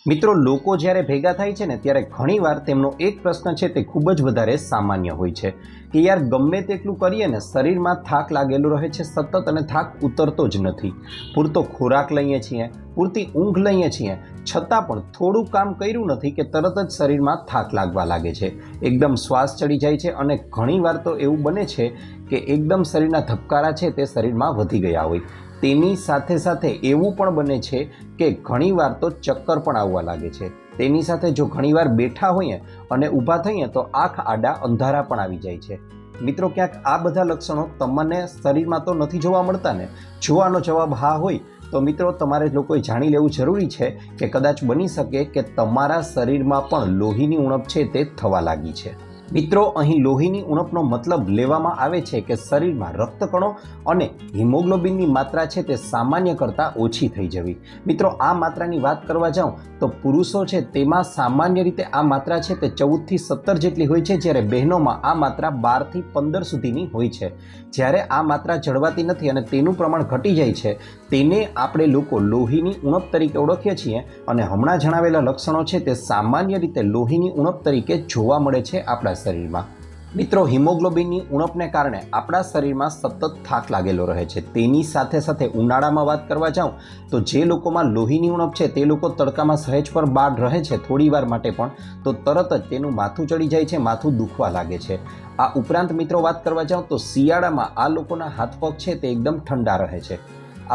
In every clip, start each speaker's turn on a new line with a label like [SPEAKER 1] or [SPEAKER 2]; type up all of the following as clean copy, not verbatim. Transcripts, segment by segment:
[SPEAKER 1] મિત્રો લોકો જ્યારે ભેગા થાય છે ને ત્યારે ઘણીવાર તેમનો એક પ્રશ્ન છે તે ખૂબ જ વધારે સામાન્ય હોય છે કે યાર ગમે તેટલું કરીએ ને શરીરમાં થાક લાગેલો રહે છે સતત અને થાક ઉતરતો જ નથી। પૂરતો ખોરાક લઈએ છીએ, પૂરતી ઊંઘ લઈએ છીએ, છતાં પણ થોડું કામ કર્યું નથી કે તરત જ શરીરમાં થાક લાગવા લાગે છે, એકદમ શ્વાસ ચડી જાય છે અને ઘણીવાર તો એવું બને છે કે એકદમ શરીરના ધબકારા છે તે શરીરમાં વધી ગયા હોય। તેની સાથે સાથે એવું પણ બને છે કે ઘણીવાર તો ચક્કર પણ આવવા લાગે છે। તેની સાથે જો ઘણીવાર બેઠા હોઈએ અને ઊભા થઈએ તો આંખ આડા અંધારા પણ આવી જાય છે। મિત્રો, ક્યાંક આ બધા લક્ષણો તમને શરીરમાં તો નથી જોવા મળતા ને? જો આનો જવાબ હા હોય તો મિત્રો તમારે લોકોએ જાણી લેવું જરૂરી છે કે કદાચ બની શકે કે તમારા શરીરમાં પણ લોહીની ઉણપ છે તે થવા લાગી છે। મિત્રો, અહીં લોહીની ઉણપનો મતલબ લેવામાં આવે છે કે શરીરમાં રક્તકણો અને હિમોગ્લોબિનની માત્રા છે તે સામાન્ય કરતાં ઓછી થઈ જવી। મિત્રો, આ માત્રાની વાત કરવા જાઉં તો પુરુષો છે તેમાં સામાન્ય રીતે આ માત્રા છે તે 14 થી 17 જેટલી હોય છે, જ્યારે બહેનોમાં આ માત્રા 12 થી 15 સુધીની હોય છે। જ્યારે આ માત્રા જળવાતી નથી અને તેનું પ્રમાણ ઘટી જાય છે તેને આપણે લોકો લોહીની ઉણપ તરીકે ઓળખીએ છીએ અને હમણાં જણાવેલા લક્ષણો છે તે સામાન્ય રીતે લોહીની ઉણપ તરીકે જોવા મળે છે આપણા શરીરમાં। મિત્રો, હિમોગ્લોબિનની ઉણપને કારણે આપણા શરીરમાં સતત થાક લાગેલો રહે છે। તેની સાથે સાથે ઉનાળામાં વાત કરવા જાઉં તો જે લોકોમાં લોહીની ઉણપ છે તે લોકો તડકામાં સહેજ પર બહાર રહે છે થોડી વાર માટે પણ તો તરત જ તેનું માથું ચડી જાય છે, માથું દુખવા લાગે છે। આ ઉપરાંત મિત્રો વાત કરવા જાઉં તો શિયાળામાં આ લોકોના હાથ પગ છે તે એકદમ ઠંડા રહે છે।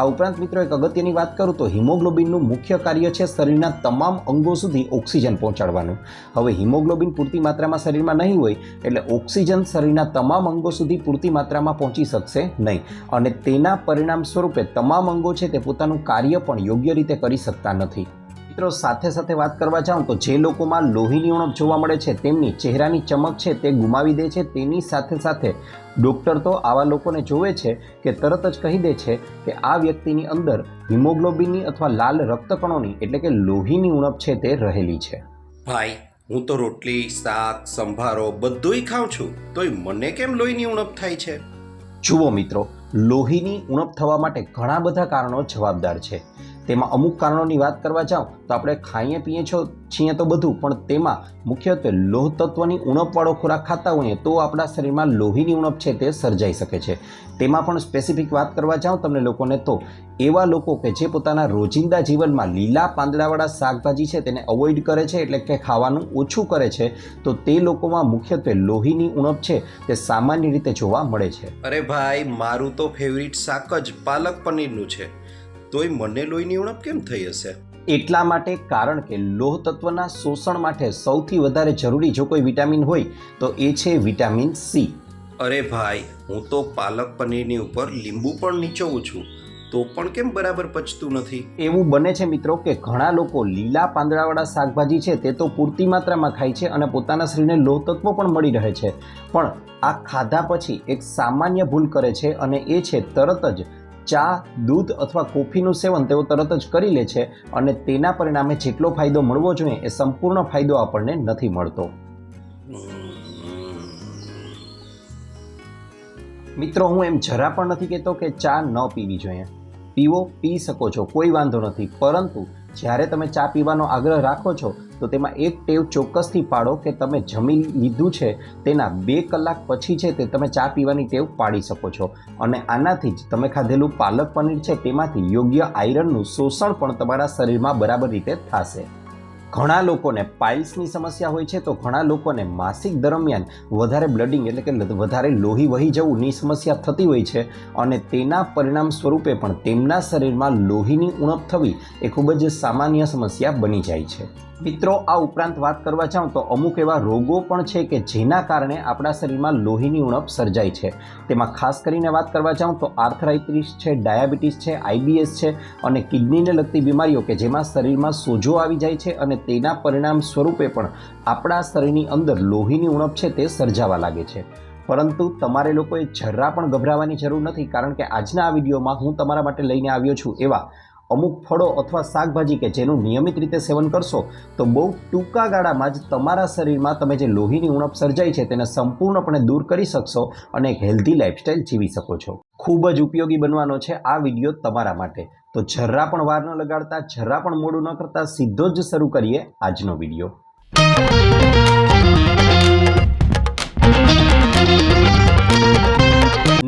[SPEAKER 1] આ ઉપરાંત મિત્રો એક અગત્યની વાત કરું તો હિમોગ્લોબિનનું મુખ્ય કાર્ય છે શરીરના તમામ અંગો સુધી ઓક્સિજન પહોંચાડવાનું। હવે હિમોગ્લોબિન પૂરતી માત્રામાં શરીરમાં નહીં હોય એટલે ઓક્સિજન શરીરના તમામ અંગો સુધી પૂરતી માત્રામાં પહોંચી શકશે નહીં અને તેના પરિણામ સ્વરૂપે તમામ અંગો છે તે પોતાનું કાર્ય પણ યોગ્ય રીતે કરી શકતા નથી। મિત્રો, સાથે સાથે વાત કરવા જાઉં તો જે લોકોમાં લોહીની ઉણપ જોવા મળે છે તેમની ચહેરાની ચમક છે તે ગુમાવી દે છે। તેની સાથે સાથે ડૉક્ટર તો આવા લોકોને જોવે છે કે તરત જ કહી દે છે કે આ વ્યક્તિની અંદર હિમોગ્લોબિનની અથવા લાલ રક્તકણોની એટલે કે લોહીની ઉણપ છે તે રહેલી છે।
[SPEAKER 2] ભાઈ, હું તો રોટલી, શાક, સંભારો બધુંય ખાઉં છું તોય મને કેમ લોહીની ઉણપ થાય છે?
[SPEAKER 1] જુઓ મિત્રો, લોહીની ઉણપ થવા માટે ઘણા બધા કારણો જવાબદાર છે। તેમાં અમુક કારણોની વાત કરવા જાઉં તો આપણે ખાઈએ પીએ છીએ તો બધું, પણ તેમાં મુખ્યત્વે લોહ તત્વની ઉણપવાળો ખોરાક ખાતા હોઈએ તો આપણા શરીરમાં લોહીની ઉણપ છે તે સર્જાઈ શકે છે। તેમાં પણ સ્પેસિફિક વાત કરવા જાઉં તમને લોકોને તો એવા લોકો કે જે પોતાના રોજિંદા જીવનમાં લીલા પાંદડાવાળા શાકભાજી છે તેને અવોઇડ કરે છે એટલે કે ખાવાનું ઓછું કરે છે તો તે લોકોમાં મુખ્યત્વે લોહીની ઉણપ છે તે સામાન્ય રીતે જોવા મળે છે।
[SPEAKER 2] અરે ભાઈ, મારું તો ફેવરિટ શાક જ પાલક પનીરનું છે તોય મને લોહીની ઉણપ કેમ થઈ હશે?
[SPEAKER 1] એટલા માટે કારણ કે લોહ તત્વના શોષણ માટે સૌથી વધારે જરૂરી જો કોઈ વિટામિન હોય તો એ છે વિટામિન સી।
[SPEAKER 2] અરે ભાઈ, હું તો પાલક પનીરની ઉપર લીંબુ પણ નીચોવું છું તો પણ કેમ બરાબર પચતું નથી?
[SPEAKER 1] એવું બને છે મિત્રો કે ઘણા લોકો લીલા પાંદડાવાળા શાકભાજી છે તે તો પૂરતી માત્રામાં ખાય છે અને પોતાના શરીરને લોહ તત્વ પણ મળી રહે છે, પણ આ ખાધા પછી એક સામાન્ય ભૂલ કરે છે અને એ છે તરત જ ચા, દૂધ અથવા કોફીનું સેવન તેઓ તરત જ કરી લે છે અને તેના પરિણામે જેટલો ફાયદો મળવો જોઈએ એ સંપૂર્ણ ફાયદો આપણને નથી મળતો। મિત્રો, હું એમ જરા પણ નથી કહેતો કે ચા ન પીવી જોઈએ, પીવો, પી શકો છો, કોઈ વાંધો નથી, પરંતુ જ્યારે તમે ચા પીવાનો આગ્રહ રાખો છો તો તેમાં એક ટેવ ચોક્કસથી પાડો કે તમે જમી લીધું છે તેના 2 કલાક પછી છે તે તમે ચા પીવાની ટેવ પાડી શકો છો અને આનાથી જ તમે ખાધેલું પાલક પનીર છે તેમાંથી યોગ્ય આયરનનું શોષણ પણ તમારા શરીરમાં બરાબર રીતે થશે। ઘણા લોકોને પાઇલ્સની સમસ્યા હોય છે તો ઘણા લોકોને માસિક દરમિયાન વધારે બ્લડિંગ એટલે કે વધારે લોહી વહી જવુંની સમસ્યા થતી હોય છે અને તેના પરિણામ સ્વરૂપે પણ તેમના શરીરમાં લોહીની ઉણપ થવી એ ખૂબ જ સામાન્ય સમસ્યા બની જાય છે। મિત્રો, આ ઉપરાંત વાત કરવા જાઉં તો અમુક એવા રોગો પણ છે કે જેના કારણે આપણા શરીરમાં લોહીની ઉણપ સર્જાય છે। તેમાં ખાસ કરીને વાત કરવા જાઉં તો આર્થરાઇટિસ છે, ડાયાબિટીસ છે, આઈબીએસ છે અને કિડનીને લગતી બીમારીઓ કે જેમાં શરીરમાં સોજો આવી જાય છે અને તેના પરિણામ સ્વરૂપે પણ આપણા શરીરની અંદર લોહીની ઉણપ છે તે સર્જાવા લાગે છે। પરંતુ તમારે લોકોએ જરા પણ ગભરાવાની જરૂર નથી, કારણ કે આજના આ વિડીયોમાં હું તમારા માટે લઈને આવ્યો છું એવા અમુક ફળો અથવા શાકભાજી કે જેનું નિયમિત રીતે સેવન કરશો તો બહુ ટૂંકા ગાળામાં જ તમારા શરીરમાં તમે જે લોહીની ઉણપ સર્જાઈ છે તેને સંપૂર્ણપણે દૂર કરી શકશો અને એક હેલ્ધી લાઇફસ્ટાઇલ જીવી શકો છો। ખૂબ જ ઉપયોગી બનવાનો છે આ વિડીયો તમારા માટે। તો જરા પણ વાર ન લગાડતા, જરા પણ મોડું ન કરતા સીધો જ શરૂ કરીએ આજનો વિડીયો.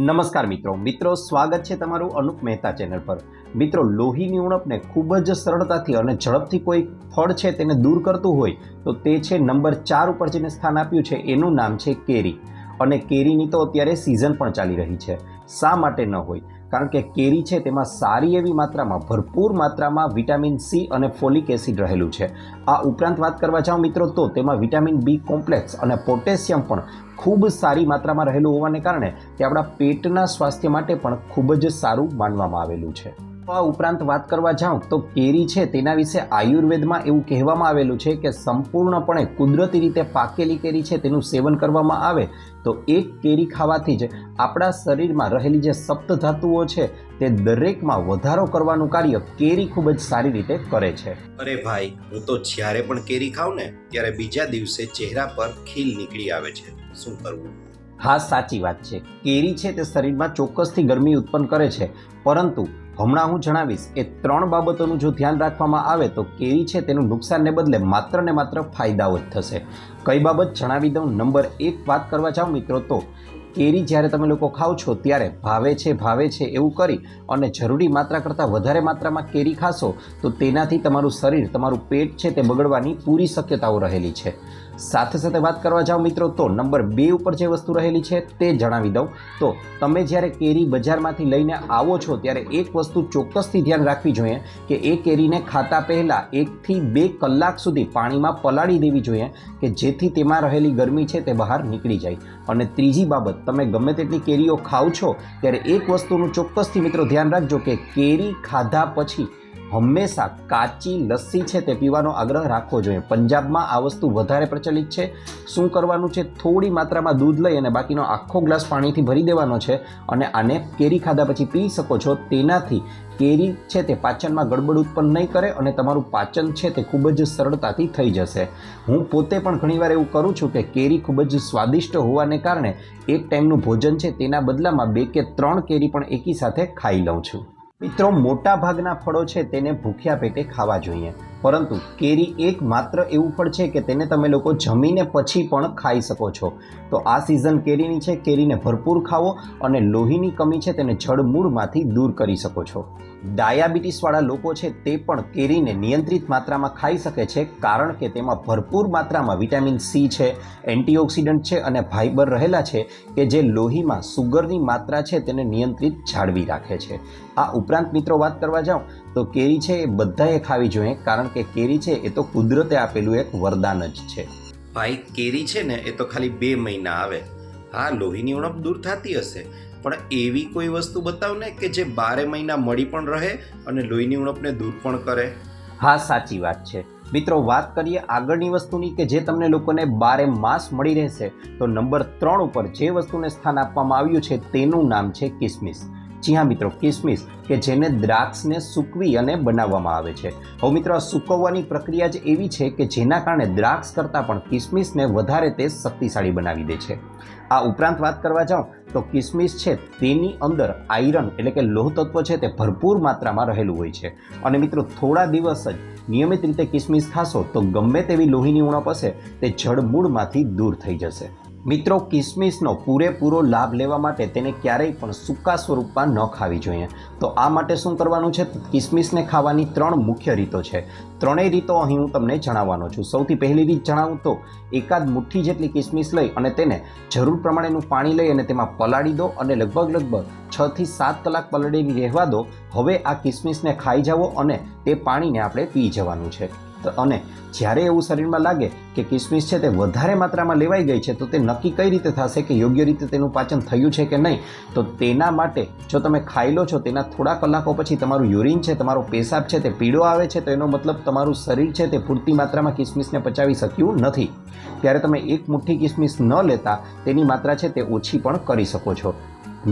[SPEAKER 1] નમસ્કાર મિત્રો, સ્વાગત છે તમારું અનુપ મહેતા ચેનલ પર. મિત્રો, લોહીની ઉણપને ખૂબ જ સરળતાથી અને ઝડપથી કોઈ ફળ છે તેને દૂર કરતું હોય તો તે છે નંબર 4 ઉપર જેને સ્થાન આપ્યું છે એનું નામ છે કેરી. અને કેરીની તો અત્યારે સિઝન પણ ચાલી રહી છે. શા માટે ન હોય? કારણ કે કેરી છે તેમાં સારી એવી માત્રામાં, ભરપૂર માત્રામાં વિટામિન સી અને ફોલિક એસિડ રહેલું છે. આ ઉપરાંત વાત કરવા જાઉં મિત્રો તો તેમાં વિટામિન બી કોમ્પ્લેક્સ અને પોટેશિયમ પણ ખૂબ સારી માત્રામાં રહેલું હોવાને કારણે તે આપણા પેટના સ્વાસ્થ્ય માટે પણ ખૂબ જ સારું માનવામાં આવેલું છે. આ ઉપરાંત વાત કરવા જાઉં તો કેરી છે તેના વિશે આયુર્વેદમાં એવું કહેવામાં આવેલું છે કે સંપૂર્ણપણે કુદરતી રીતે પાકેલી કેરી છે તેનું સેવન કરવામાં આવે તો એક કેરી ખાવાથી જ આપણા શરીરમાં રહેલી જે સપ્તધાતુઓ છે તે દરેકમાં વધારો કરવાનું કાર્ય કેરી ખૂબ જ સારી રીતે કરે છે.
[SPEAKER 2] અરે ભાઈ, હું તો જ્યારે પણ કેરી ખાઉં ને ત્યારે બીજા દિવસે ચહેરા પર ખીલ નીકળી આવે છે. શું કરવું?
[SPEAKER 1] હા, સાચી વાત છે. કેરી છે તે શરીરમાં ચોક્કસથી ગરમી ઉત્પન્ન કરે છે, પરંતુ હમણાં હું જણાવીશ એ 3 બાબતોનું જો ધ્યાન રાખવામાં આવે તો કેરી છે તેનું નુકસાનને બદલે માત્ર ને માત્ર ફાયદાઓ જ થશે. કઈ બાબત જણાવી દઉં. નંબર 1 વાત કરવા જાઉં મિત્રો તો કેરી જ્યારે તમે લોકો ખાઓ છો ત્યારે ભાવે છે એવું કરી અને જરૂરી માત્રા કરતાં વધારે માત્રામાં કેરી ખાશો તો તેનાથી તમારું શરીર, તમારું પેટ છે તે બગડવાની પૂરી શક્યતાઓ રહેલી છે. સાથે સાથે વાત કરવા જાઓ મિત્રો તો નંબર 2 ઉપર જે વસ્તુ રહેલી છે તે જણાવી દઉં તો તમે જ્યારે કેરી બજારમાંથી લઈને આવો છો ત્યારે એક વસ્તુ ચોક્કસથી ધ્યાન રાખવી જોઈએ કે એ કેરીને ખાતા પહેલાં 1 થી 2 કલાક સુધી પાણીમાં પલાળી દેવી જોઈએ કે જેથી તેમાં રહેલી ગરમી છે તે બહાર નીકળી જાય. અને ત્રીજી બાબત, તમે ગમે તેટલી કેરીઓ ખાઓ છો ત્યારે એક વસ્તુનું ચોક્કસથી મિત્રો ધ્યાન રાખજો કે કેરી ખાધા પછી હંમેશા કાચી લસ્સી છે તે પીવાનો આગ્રહ રાખવો જોઈએ. પંજાબમાં આ વસ્તુ વધારે પ્રચલિત છે. શું કરવાનું છે? થોડી માત્રામાં દૂધ લઈ અને બાકીનો આખો ગ્લાસ પાણીથી ભરી દેવાનો છે અને આને કેરી ખાધા પછી પી શકો છો. તેનાથી કેરી છે તે પાચનમાં ગડબડ ઉત્પન્ન નહીં કરે અને તમારું પાચન છે તે ખૂબ જ સરળતાથી થઈ જશે. હું પોતે પણ ઘણીવાર એવું કરું છું કે કેરી ખૂબ જ સ્વાદિષ્ટ હોવાને કારણે એક ટાઈમનું ભોજન છે તેના બદલામાં 2 કે 3 કેરી પણ એકી સાથે ખાઈ લઉં છું. મિત્રો, મોટા ભાગના ફળો છે તેને ભૂખ્યા પેટે ખાવા જોઈએ, પરંતુ કેરી એક માત્ર એવું ફળ છે કે તેને તમે લોકો જમીને પછી પણ ખાઈ શકો છો. તો આ સિઝન કેરીની છે. કેરીને ભરપૂર ખાવો અને લોહીની કમી છે તેને જડમૂળમાંથી દૂર કરી શકો છો. ડાયાબિટીસવાળા લોકો છે તે પણ કેરીને નિયંત્રિત માત્રામાં ખાઈ શકે છે કારણ કે તેમાં ભરપૂર માત્રામાં વિટામિન સી છે, એન્ટીઓક્સિડન્ટ છે અને ફાઇબર રહેલા છે કે જે લોહીમાં સુગરની માત્રા છે તેને નિયંત્રિત જાળવી રાખે છે. આ ઉપરાંત મિત્રો વાત કરવા જાઉં તો કેરી છે એ બધાએ ખાવી જોઈએ કારણ કે કેરી છે એ તો કુદરતે આપેલું એક વરદાન જ છે.
[SPEAKER 2] ભાઈ, કેરી છે ને એ તો ખાલી 2 મહિના આવે. હા, લોહીની ઉણપ દૂર થતી હશે, પણ એવી કોઈ વસ્તુ બતાવ ને કે જે 12 મહિના મળી પણ રહે અને લોહીની ઉણપને દૂર પણ કરે.
[SPEAKER 1] હા, સાચી વાત છે. મિત્રો, વાત કરીએ આગળની વસ્તુની કે જે તમને લોકોને 12 માસ મળી રહેશે તો નંબર 3 ઉપર જે વસ્તુને સ્થાન આપવામાં આવ્યું છે તેનું નામ છે કિસમિસ. જી હા મિત્રો, કિસમિસ કે જેને દ્રાક્ષને સૂકવી અને બનાવવામાં આવે છે. હવે મિત્રો, આ સૂકવવાની પ્રક્રિયા જ એવી છે કે જેના કારણે દ્રાક્ષ કરતાં પણ કિસમિસને વધારે તે શક્તિશાળી બનાવી દે છે. આ ઉપરાંત વાત કરવા જાઉં તો કિસમિસ છે તેની અંદર આયરન એટલે કે લોહ તત્વ છે તે ભરપૂર માત્રામાં રહેલું હોય છે. અને મિત્રો, થોડા દિવસ જ નિયમિત રીતે કિસમિસ ખાશો તો ગમે તેવી લોહીની ઉણપ હશે તે જડમૂળમાંથી દૂર થઈ જશે. મિત્રો, કિસમિસનો પૂરેપૂરો લાભ લેવા માટે તેને ક્યારેય પણ સૂકા સ્વરૂપમાં ન ખાવી જોઈએ. તો આ માટે શું કરવાનું છે? કિસમિસને ખાવાની 3 મુખ્ય રીતો છે. 3 રીતો અહીં હું તમને જણાવવાનો છું. સૌથી પહેલી રીત જણાવું તો એકાદ મુઠ્ઠી જેટલી કિસમિસ લઈ અને તેને જરૂર પ્રમાણેનું પાણી લઈ અને તેમાં પલાળી દો અને લગભગ 6 થી 7 કલાક પલળેલી રહેવા દો. હવે આ કિસમિસને ખાઈ જાઓ અને તે પાણીને આપણે પી જવાનું છે. અને જ્યારે એવું શરીરમાં લાગે કે કિસમિસ છે તે વધારે માત્રામાં લેવાઈ ગઈ છે તો તે નક્કી કઈ રીતે થશે કે યોગ્ય રીતે તેનું પાચન થયું છે કે નહીં? તો તેના માટે જો તમે ખાઈ લો છો તેના થોડા કલાકો પછી તમારું યુરિન છે, તમારો પેશાબ છે તે પીળો આવે છે તો એનો મતલબ તમારું શરીર છે તે પૂરતી માત્રામાં કિસમિસને પચાવી શક્યું નથી. ત્યારે તમે 1 મુઠ્ઠી કિસમિસ ન લેતા તેની માત્રા છે તે ઓછી પણ કરી શકો છો.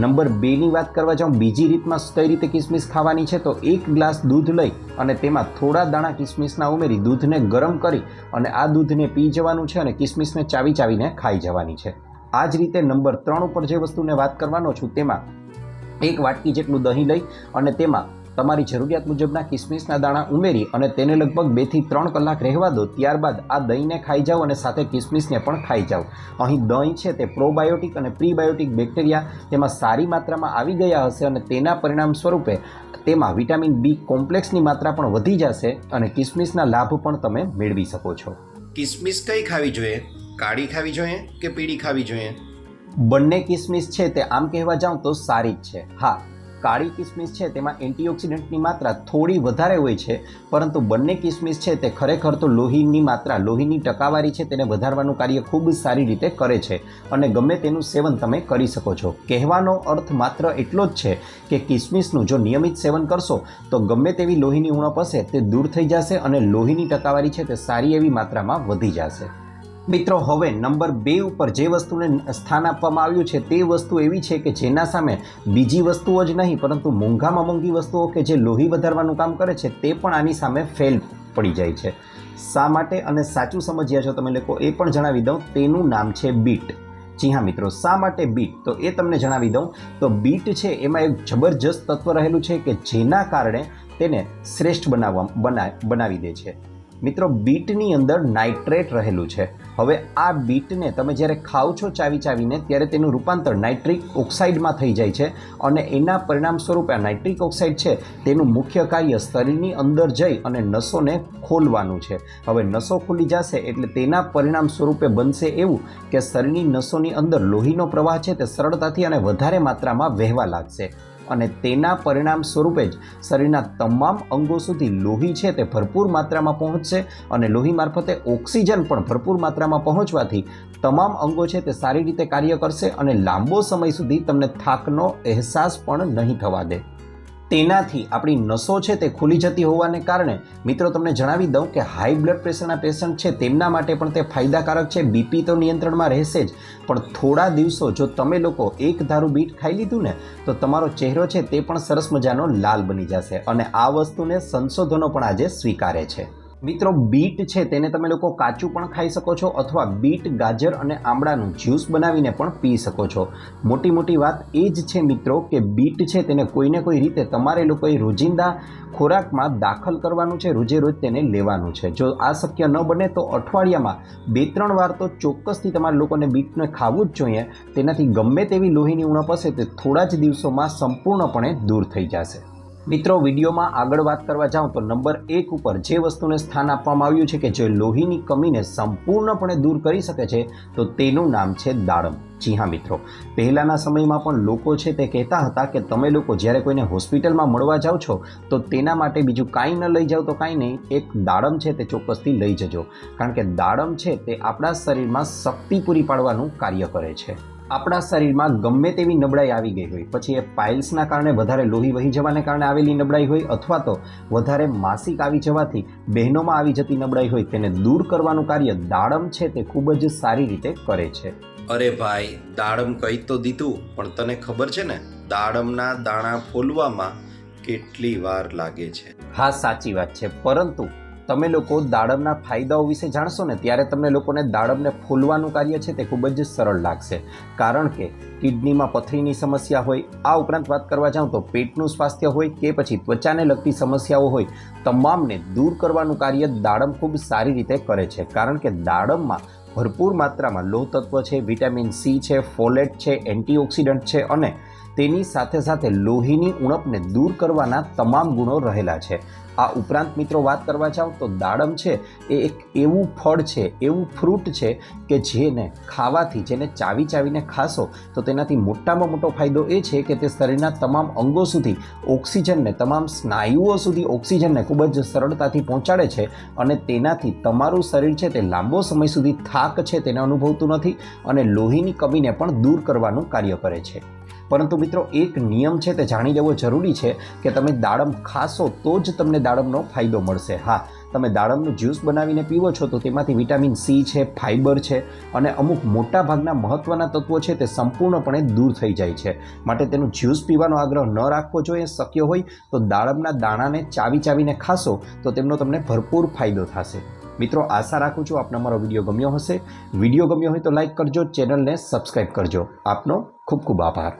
[SPEAKER 1] નંબર 2ની વાત કરવા જાઉં, બીજી રીતમાં કઈ રીતે કિસમિસ ખાવાની છે તો 1 ગ્લાસ દૂધ લઈ અને તેમાં થોડા દાણા કિસમિસના ઉમેરી દૂધને ગરમ કરી અને આ દૂધને પી જવાનું છે અને કિસમિસને ચાવીને ખાઈ જવાની છે. આ જ રીતે નંબર 3 ઉપર જે વસ્તુને વાત કરવાનો છું તેમાં 1 વાટકી જેટલું દહીં લઈ અને તેમાં તમારી જરૂરિયાત મુજબના કિસમિસના દાણા ઉમેરી અને તેને લગભગ 2 થી 3 કલાક રહેવા દો. ત્યારબાદ આ દહીંને ખાઈ જાઓ અને સાથે કિસમિસને પણ ખાઈ જાઓ. અહીં દહીં છે તે પ્રોબાયોટિક અને પ્રીબાયોટિક બેક્ટેરિયા તેમાં સારી માત્રામાં આવી ગયા હશે અને તેના પરિણામ સ્વરૂપે તેમાં વિટામિન બી કોમ્પ્લેક્સની માત્રા પણ વધી જશે અને કિસમિસના લાભ પણ તમે મેળવી શકો છો.
[SPEAKER 2] કિસમિસ કઈ ખાવી જોઈએ? કાળી ખાવી જોઈએ કે પીળી ખાવી જોઈએ?
[SPEAKER 1] બંને કિસમિસ છે તે આમ કહેવા જાઉં તો સારી જ છે. હા, કાળી કિસમિસ છે તેમાં એન્ટીઓક્સિડન્ટની માત્રા થોડી વધારે હોય છે, પરંતુ બંને કિસમિસ છે તે ખરેખર તો લોહીની માત્રા, લોહીની ટકાવારી છે તેને વધારવાનું કાર્ય ખૂબ સારી રીતે કરે છે અને ગમે તેનું સેવન તમે કરી શકો છો. કહેવાનો અર્થ માત્ર એટલો જ છે કે કિસમિસનું જો નિયમિત સેવન કરશો તો ગમે તેવી લોહીની ઉણપ હશે તે દૂર થઈ જશે અને લોહીની ટકાવારી છે તે સારી એવી માત્રામાં વધી જશે. મિત્રો, હવે નંબર 2 ઉપર જે વસ્તુને સ્થાન આપવામાં આવ્યું છે તે વસ્તુ એવી છે કે જેના સામે બીજી વસ્તુઓ જ નહીં પરંતુ મોંઘામાં મોંઘી વસ્તુઓ કે જે લોહી વધારવાનું કામ કરે છે તે પણ આની સામે ફેલ પડી જાય છે. શા માટે અને સાચું સમજ્યા છો તમે લોકો એ પણ જણાવી દઉં. તેનું નામ છે બીટ. જી હા મિત્રો, શા માટે બીટ તો એ તમને જણાવી દઉં. તો બીટ છે એમાં એક જબરજસ્ત તત્વ રહેલું છે કે જેના કારણે તેને શ્રેષ્ઠ બનાવી દે છે. મિત્રો, બીટની અંદર નાઇટ્રેટ રહેલું છે. હવે આ બીટને તમે જ્યારે ખાઓ છો ચાવીને ત્યારે તેનું રૂપાંતર નાઇટ્રિક ઓક્સાઇડમાં થઈ જાય છે અને એના પરિણામ સ્વરૂપે આ નાઇટ્રિક ઓક્સાઇડ છે તેનું મુખ્ય કાર્ય શરીરની અંદર જઈ અને નસોને ખોલવાનું છે. હવે નસો ખુલી જશે એટલે તેના પરિણામ સ્વરૂપે બનશે એવું કે શરીરની નસોની અંદર લોહીનો પ્રવાહ છે તે સરળતાથી અને વધારે માત્રામાં વહેવા લાગશે અને તેના પરિણામ સ્વરૂપે જ શરીરના તમામ અંગો સુધી લોહી છે તે ભરપૂર માત્રામાં પહોંચશે અને લોહી મારફતે ઓક્સિજન પણ ભરપૂર માત્રામાં પહોંચવાથી તમામ અંગો છે તે સારી રીતે કાર્ય કરશે અને લાંબો સમય સુધી તમને થાકનો અહેસાસ પણ નહીં થવા દે. તેનાથી આપણી નસો છે તે ખુલી જતી હોવાને કારણે મિત્રો તમને જણાવી દઉં કે હાઈ બ્લડ પ્રેશરના પેશન્ટ છે તેમના માટે પણ તે ફાયદાકારક છે. બીપી તો નિયંત્રણમાં રહેશે જ, પણ થોડા દિવસો જો તમે લોકો એક ધારું બીટ ખાઈ લીધું ને તો તમારો ચહેરો છે તે પણ સરસ મજાનો લાલ બની જશે અને આ વસ્તુને સંશોધનો પણ આજે સ્વીકારે છે. મિત્રો, બીટ છે તેને તમે લોકો કાચું પણ ખાઈ શકો છો અથવા બીટ, ગાજર અને આમળાનું જ્યુસ બનાવીને પણ પી શકો છો. મોટી વાત એ જ છે મિત્રો કે બીટ છે તેને કોઈને કોઈ રીતે તમારે લોકોએ રોજિંદા ખોરાકમાં દાખલ કરવાનું છે, રોજે રોજ તેને લેવાનું છે. જો આ શક્ય ન બને તો અઠવાડિયામાં 2-3 વાર તો ચોક્કસથી તમારા લોકોને બીટને ખાવું જ જોઈએ. તેનાથી ગમે તેવી લોહીની ઉણપ હશે તે થોડા જ દિવસોમાં સંપૂર્ણપણે દૂર થઈ જશે. મિત્રો, વિડીયોમાં આગળ વાત કરવા જાઉં તો નંબર 1 ઉપર જે વસ્તુને સ્થાન આપવામાં આવ્યું છે કે જે લોહીની કમીને સંપૂર્ણપણે દૂર કરી શકે છે તો તેનું નામ છે દાડમ. જી હા મિત્રો, પહેલાંના સમયમાં પણ લોકો છે તે કહેતા હતા કે તમે લોકો જ્યારે કોઈને હોસ્પિટલમાં મળવા જાઓ છો તો તેના માટે બીજું કાંઈ ન લઈ જાઓ તો કાંઈ નહીં, એક દાડમ છે તે ચોક્કસથી લઈ જજો. કારણ કે દાડમ છે તે આપણા શરીરમાં શક્તિ પૂરી પાડવાનું કાર્ય કરે છે. આપણા શરીરમાં ગમે તેવી નબળાઈ આવી ગઈ હોય, પછી એ પાઇલ્સના કારણે વધારે લોહી વહી જવાને કારણે આવેલી નબળાઈ હોય અથવા તો વધારે માસિક આવી જવાથી બહેનોમાં આવી જતી નબળાઈ હોય, તેને દૂર કરવાનું કાર્ય દાડમ છે તે ખૂબ જ સારી રીતે કરે છે.
[SPEAKER 2] અરે ભાઈ, દાડમ કહી તો દીધું, પણ તને ખબર છે ને દાડમના દાણા ફોલવામાં કેટલી વાર લાગે છે?
[SPEAKER 1] હા, સાચી વાત છે, પરંતુ તમે લોકો દાડમના ફાયદાઓ વિશે જાણશો ને ત્યારે તમને લોકોને દાડમને ફોલવાનું કાર્ય છે તે ખૂબ જ સરળ લાગશે. કારણ કે કિડનીમાં પથરીની સમસ્યા હોય, આ ઉપરાંત વાત કરવા જાઉં તો પેટનું સ્વાસ્થ્ય હોય કે પછી ત્વચાને લગતી સમસ્યાઓ હોય, તમામને દૂર કરવાનું કાર્ય દાડમ ખૂબ સારી રીતે કરે છે. કારણ કે દાડમમાં ભરપૂર માત્રામાં લોહ તત્વ છે, વિટામિન સી છે, ફોલેટ છે, એન્ટીઓક્સિડન્ટ છે અને તેની સાથે સાથે લોહીની ઉણપને દૂર કરવાના તમામ ગુણો રહેલા છે. આ ઉપરાંત મિત્રો વાત કરવા જાઉં તો દાડમ છે એ એક એવું ફળ છે, એવું ફ્રૂટ છે કે જેને ખાવાથી, જેને ચાવીને ખાશો તો તેનાથી મોટામાં મોટો ફાયદો એ છે કે તે શરીરના તમામ અંગો સુધી ઓક્સિજનને, તમામ સ્નાયુઓ સુધી ઓક્સિજનને ખૂબ જ સરળતાથી પહોંચાડે છે અને તેનાથી તમારું શરીર છે તે લાંબો સમય સુધી થાક છે તેને અનુભવતું નથી અને લોહીની કમીને પણ દૂર કરવાનું કાર્ય કરે છે. પરંતુ મિત્રો, એક નિયમ છે તે જાણી લેવો જરૂરી છે કે તમે દાડમ ખાશો તો જ તમને દાડમનો ફાયદો મળશે. હા, તમે દાડમનું જ્યુસ બનાવીને પીવો છો તો તેમાંથી વિટામિન સી છે, ફાઇબર છે અને અમુક મોટા ભાગના મહત્ત્વના તત્વો છે તે સંપૂર્ણપણે દૂર થઈ જાય છે. માટે તેનું જ્યુસ પીવાનો આગ્રહ ન રાખવો જોઈએ. શક્ય હોય તો દાડમના દાણાને ચાવીને ખાશો તો તેમનો તમને ભરપૂર ફાયદો થશે. મિત્રો, આશા રાખું છું આપને અમારો વિડીયો ગમ્યો હશે. વિડીયો ગમ્યો હોય તો લાઇક કરજો, ચેનલને સબસ્ક્રાઈબ કરજો. આપનો ખૂબ ખૂબ આભાર.